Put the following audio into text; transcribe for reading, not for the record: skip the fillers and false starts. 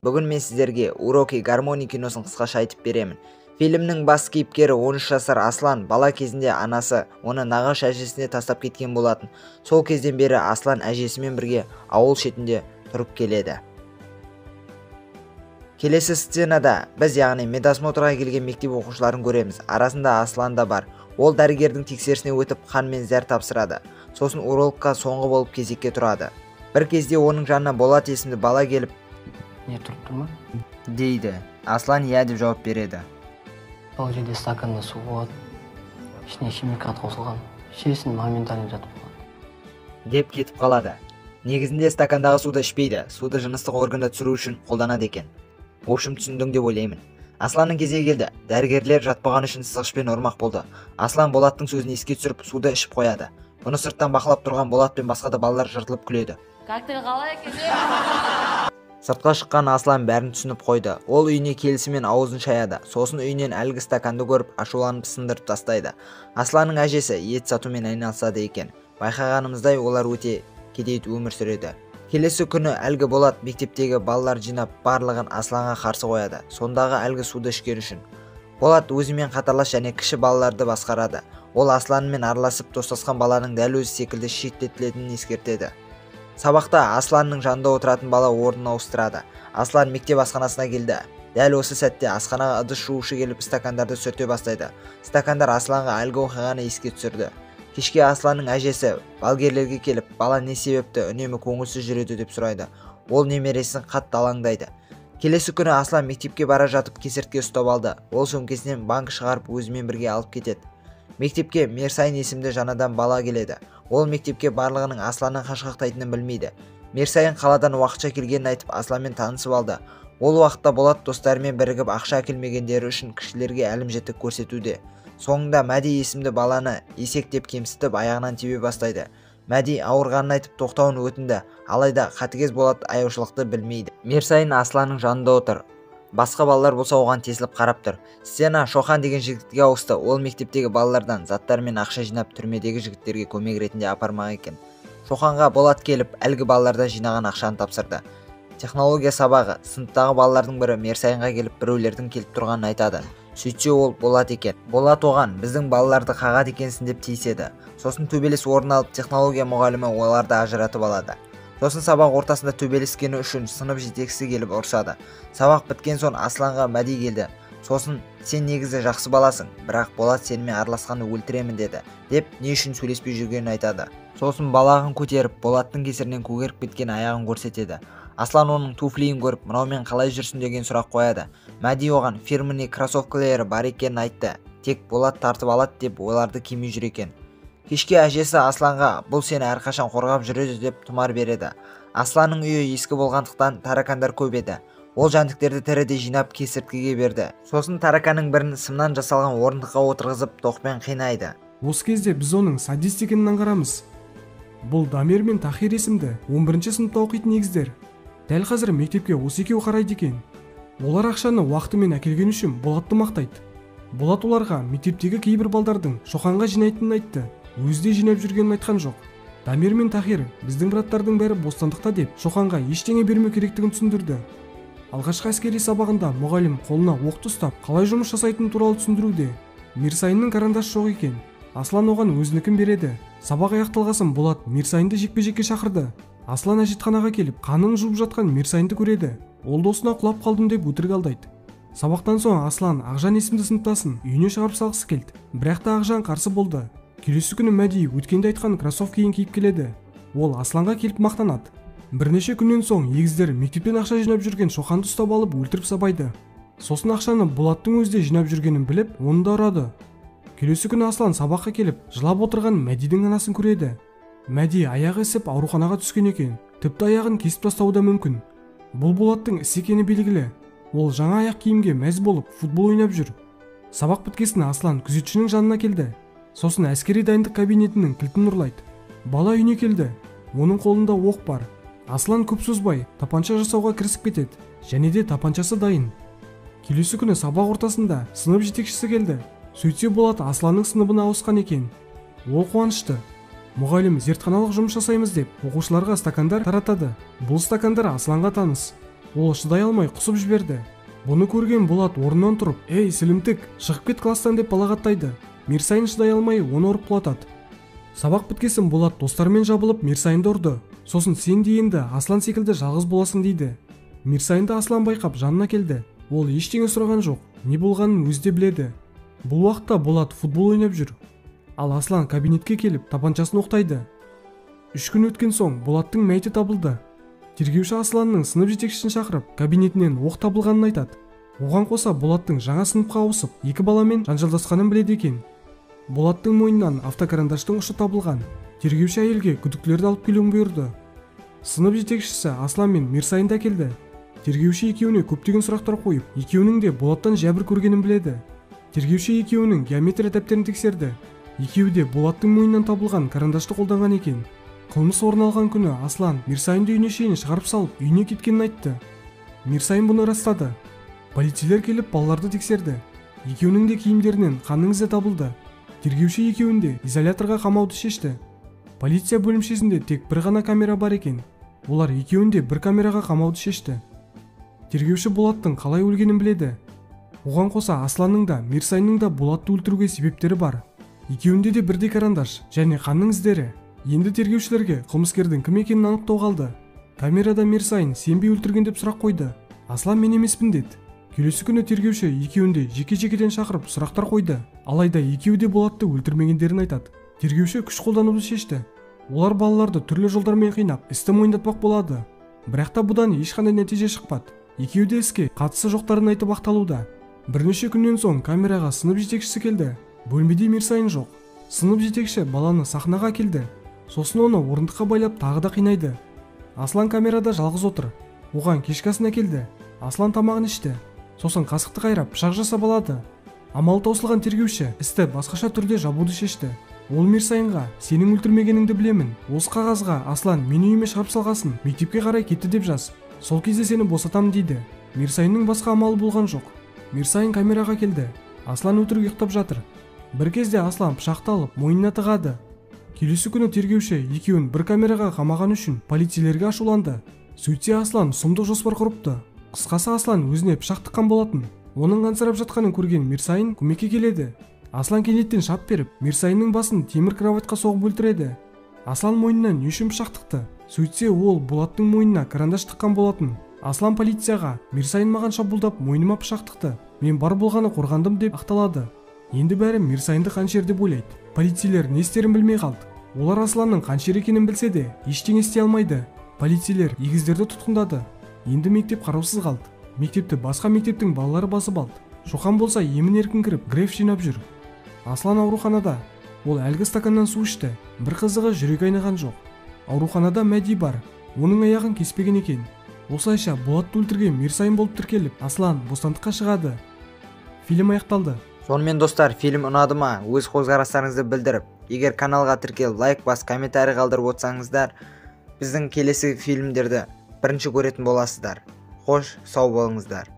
Бүгін мен сіздерге Уроки гармония киносын қысқаша айтып беремін. Фильмнің бас кейіпкері 13 жасар Аслан бала кезінде анасы оны нағашы әжесіне тастап кеткен болатын. Сол кезден бері Аслан әжесімен бірге ауыл шетінде тұрып келеді. Келесі сценада біз яғни медосмотрға келген мектеп оқушыларын көреміз. Арасында Аслан да бар. Ол дәрігердің тексерісіне өтіп қан мен зәр тапсырады. Сосын урологқа соңғы болып кезекке тұрады. Бір кезде оның жанына Болат есімді бала келіп, "Не тұрып тұрма?" дейді. Аслан иә деп жауап береді. "Бұл жерде стаканда су болады. Ішіне химикат қосылған. Ішесің, моментально жатып қалады." деп кетіп қалады. Негізінде стакандағы суды ішпейді. Суды жыныстық органда түсіру үшін қолданады екен. В общем, түсіндің деп ойлаймын. Асланның кезегі келді. Дәрігерлер жатпаған үшін сызғышпен ұрмақ болды. Аслан Болаттың сөзін еске түсіріп, суды ішіп қояды. Бұны сырттан бақылап тұрған Болат пен басқа да балалар жыртылып күледі. Коктейль қалай екен? Сыртқа шыққан Аслан бәрін түсініп қойды. Ол үйіне келісімен аузын шаяды. Сосын үйінен әлгі стаканды көріп, ашуланып сындырып тастайды. Асланның әжесі ет сатумен айналысады екен. Байқағанымыздай олар өте кедей өмір сүреді. Келесі күні әлгі Болат мектептегі балалар жинап барлығын Асланға қарсы қояды. Сондағы әлгі суды ішкен үшін. Болат өзімен қатарлас және кіші балаларды басқарады. Ол Асланмен араласып достасқан баланың дәл өзі секілді шеттетілетінін ескертеді. Сабақта Асланның жанында отыратын бала орнын ауыстырады. Аслан мектеп асханасына келді. Дәл осы сәтте асханаға ыдыс жуушы келіп стакандарды сүрте бастайды. Стакандар Асланға әлгі оқиғаны еске түсірді. Кешке Асланның әжесі балгерлерге келіп, бала не себепті үнемі көңілсіз жүреді деп сұрайды. Ол немересін қатты алаңдайды. Келесі күні Аслан мектепке бара жатып кесіртке ұстап алды. Ол сөмкесінен банк шығарып өзімен бірге алып кетеді. Мектепке Мерсайын есімді жаңадан бала келеді. Ол мектепке барлығының Асланның қашқақтайтынын білмейді. Мерсайын қаладан уақытша келгенін айтып Асланмен танысып алды. Ол уақытта Болат достарымен бірігіп ақша әкелмегендері үшін кішілерге әлімжеттік көрсетуде. Соңында Мәди есімді баланы есектеп кемсітіп аяғынан тебе бастайды. Мәди ауырғанын айтып тоқтауын өтінді. Алайда қатыгез Болат аяушылықты білмейді. Мерсайын Асланның жанында отыр. Басқа балалар болса оған тесіліп қарап тұр. Сцена Шоқан деген жігітке ауысты. Ол мектептегі балалардан заттар мен ақша жинап түрмедегі жігіттерге көмек ретінде апармақ екен. Шоқанға Болат келіп, әлгі балалардан жинаған ақшаны тапсырды. Технология сабағы. Сыныптағы балалардың бірі Мерсайынға келіп біреулердің келіп тұрғанын айтады. Сөйтсе ол Болат екен. Болат оған біздің балаларды қағады екенсің деп тиіседі. Сосын төбелес орын алып технология мұғалімі оларды ажыратып алады. Сосын сабақ ортасында төбелескені үшін сынып жетекшісі келіп ұрсады. Сабақ біткен соң Асланға Мәди келді. Сосын сен негізі жақсы баласың, бірақ Болат сенімен араласқанды өлтіремін деді. Деп не үшін сөйлеспей жүргенін айтады. Сосын балағын көтеріп Болаттың кесірінен көгеріп кеткен аяғын көрсетеді. Аслан оның туфлиін көріп, мынаумен қалай жүрсің деген сұрақ қояды. Мәди оған фирменный кроссовкалары бар екенін айтты. Тек Болат тартып алады деп оларды кимей жүр екен. Кешке әжесі Асланға бұл сені әрқашан қорғап жүреді деп тұмар береді. Асланның үйі ескі болғандықтан таракандар көп еді. Ол жәндіктерді тіріде жинап кесірткеге берді. Сосын тараканның бірін сымнан жасалған орындыққа отырғызып тоқпен қинайды. Осы кезде біз оның садист екенін аңғарамыз. Бұл Дамир мен Тахир есімді 11-ші сыныпта оқитын егіздер. Дәл қазір мектепке осы екеуі қарайды екен. Олар ақшаны уақытымен әкелген үшін Болатты мақтайды. Болат оларға мектептегі кейбір балдардың Шоқанға жинайтынын айтты. Өзі де жинап жүргенін айтқан жоқ. Дамир мен Тахир біздің браттардың бәрі бостандықта деп Шоқанға ештеңе бермеу керектігін түсіндірді. Алғашқы әскери сабағында мұғалім қолына оқты ұстап, қалай жұмыс жасайтыны туралы түсіндіруде. Мерсайынның карандаш жоқ екен. Аслан оған өзінікін береді. Сабақ аяқталғасын Болат Мерсайынды жекпе-жекке шақырды. Аслан әжетханаға келіп, қанын жуып жатқан Мерсайынды көреді. Ол досына құлап қалдым деп өтірік алдайды. Сабақтан соң Аслан Ақжан есімді сыныптасын үйіне шығарып салғысы келді. Бірақ та Ақжан қарсы болды. Келесі күні Мәди өткенде айтқан кроссовкиін киіп келеді. Ол Асланға келіп мақтанады. Бірнеше күннен соң егіздер мектептен ақша жинап жүрген Шоқанды ұстап алып өлтіріп сабайды. Сосын ақшаны Болаттың өзі де жинап жүргенін біліп, оны да ұрады. Келесі күні Аслан сабаққа келіп, жылап отырған Мәдидің анасын көреді. Мәди аяғы ісіп ауруханаға түскен екен. Тіпті аяғын кесіп тастауы да мүмкін. Бұл Болаттың іс екені белгілі. Ол жаңа аяқ киімге мәз болып футбол ойнап жүр. Сабақ біткесін Аслан күзетшінің жанына келді. Сосын әскери дайындық кабинетінің кілтін ұрлайды. Бала үйіне келді. Оның қолында оқ бар. Аслан көп созбай тапанша жасауға кірісіп кетеді. Және де тапаншасы дайын. Келесі күні сабақ ортасында сынып жетекшісі келді. Сөйтсе Болат Асланның сыныбына ауысқан екен. Ол қуанышты. Мұғалім зертханалық жұмыс жасаймыз деп оқушыларға стакандар таратады. Бұл стакандар Асланға таныс. Ол шыдай алмай құсып жіберді. Бұны көрген Болат орнынан тұрып, «Ей, сілімтік, шығып кет класстан» деп балағаттайды. Мирсайын шыдай алмай оны ұрып құлатады. Сабақ біткесін Болат достарымен жабылып Мирсайынды ұрды. Сосын «Сен де енді Аслан секілді жалғыз боласың» дейді. Мирсайынды Аслан байқап жанына келді. Ол ештеңе сұраған жоқ, не болғанын өзі де біледі. Бұл уақытта Болат футбол ойнап жүр. Ал Аслан кабинетке келіп тапаншасын оқтайды. 3 күн өткен соң Болаттың мәйіті табылды. Тергеуші Асланның сынып жетекшісін шақырып, кабинетінен оқ табылғанын айтады. Оған қоса Болаттың жаңа сыныпқа ауысып, 2 баламен жанжалдасқанын біледі екен. Болаттың мойнынан автокарандаштың ұшы табылған. Тергеуші әйелге күдіктілерді алып келуін бұйырды. Сынып жетекшісі Аслан мен Мирсайынды әкелді. Тергеуші екеуіне көптеген сұрақтар қойып, екеуінің де Болаттан жәбір көргенін біледі. Тергеуші екеуінің геометрия дәптерін тексерді. Екеуі де Болаттың мойнынан табылған карандашты қолданған екен. Қылмыс орын алған күні Аслан Мирсайынды үйіне шейін шығарып салып, үйіне кеткенін айтты. Мирсайын бұны растады. Полицейлер келіп балаларды тексерді. Екеуінің де киімдерінен қанның ізі табылды. Тергеуші екеуін де изоляторға қамауды шешті. Полиция бөлімшесінде тек бір ғана камера бар екен. Олар екеуін де бір камераға қамауды шешті. Тергеуші Болаттың қалай өлгенін біледі. Оған қоса Асланның да, Мирсайынның да Болатты өлтіруге себептері бар. Екеуінде де бірдей карандаш және қанның іздері. Енді тергеушілерге қылмыскердің кім екенін анықтау қалды. Камерада Мирсайын сенбей өлтірген деп сұрақ қойды. Аслан мен емеспін деді. Келесі күні тергеуші екеуін де жеке-жекеден шақырып сұрақтар қойды. Алайда екеуі де Болатты өлтірмегендерін айтады. Тергеуші күш қолдануды шешті. Олар балаларды түрлі жолдармен қинап, істі мойындатпақ болады. Бірақ та бұдан ешқандай нәтиже шықпады. Екеуі де іске қатысы жоқтарын айтып ақталуда. Бірнеше күннен соң камераға сынып жетекшісі келді. Бөлмеде Мирсайын жоқ. Сынып жетекші баланы сахнаға келді. Сосын оны орындыққа байлап тағы да қинайды. Аслан камерада жалғыз отыр. Оған кешкі асын әкелді. Аслан тамағын ішті. Сосын қасықты қайрап пышақ жасап алады. Амалы таусылған тергеуші істі басқаша түрде жабуды шешті. Ол Мирсайынға «Сенің өлтірмегеніңді білемін. Осы қағазға Аслан мені үйіме шығарып салғасын, мектепке қарай кетті деп жаз. Сол кезде сені босатам» дейді. Мирсайынның басқа амалы болған жоқ. Мирсайын камераға келді. Аслан өтірік ұйықтап жатыр. Бір кезде Аслан пышақты алып мойнына тығады. Келесі күні тергеуші екеуін бір камераға қамаған үшін полицейлерге ашуланды. Сөйтсе Аслан сұмдық жоспар құрыпты. Қысқасы Аслан өзіне пышақ тыққан болатын. Оның қансырап жатқанын көрген Мирсайын көмекке келеді. Аслан кенеттен шап беріп, Мирсайынның басын темір кроватқа соғып өлтіреді. Аслан мойнына не үшін пышақ тықты? Сөйтсе ол Болаттың мойнына карандаш тыққан болатын. Аслан полицияға «Мирсайын маған шабуылдап мойныма пышақ тықты. Мен бар болғаны қорғандым» деп ақталады. Енді бәрі Мирсайынды қаншер деп ойлайды. Полицейлер не істерін білмей қалды. Олар Асланның қаншер екенін білсе де ештеңе істей алмайды. Полицейлер егіздерді тұтқындады. Енді мектеп қараусыз қалды. Мектепті басқа мектептің балалары басып алды. Шоқан болса емін-еркін кіріп греф жинап жүр. Аслан ауруханада. Ол әлгі стаканнан су ішті. Бір қызығы жүрек айныған жоқ. Ауруханада Мәди бар. Оның аяғын кеспеген екен. Осылайша Болатты өлтірген Мирсайын болып тіркеліп, Аслан бостандыққа шығады. Фильм аяқталды. Сонымен достар, фильм ұнады ма? Өз көзқарастарыңызды білдіріп, егер каналға тіркеліп, лайк бас, комментарий қалдырып отырсаңыздар, біздің келесі фильмдерді бірінші көретін боласыздар. Қош, сау болыңыздар.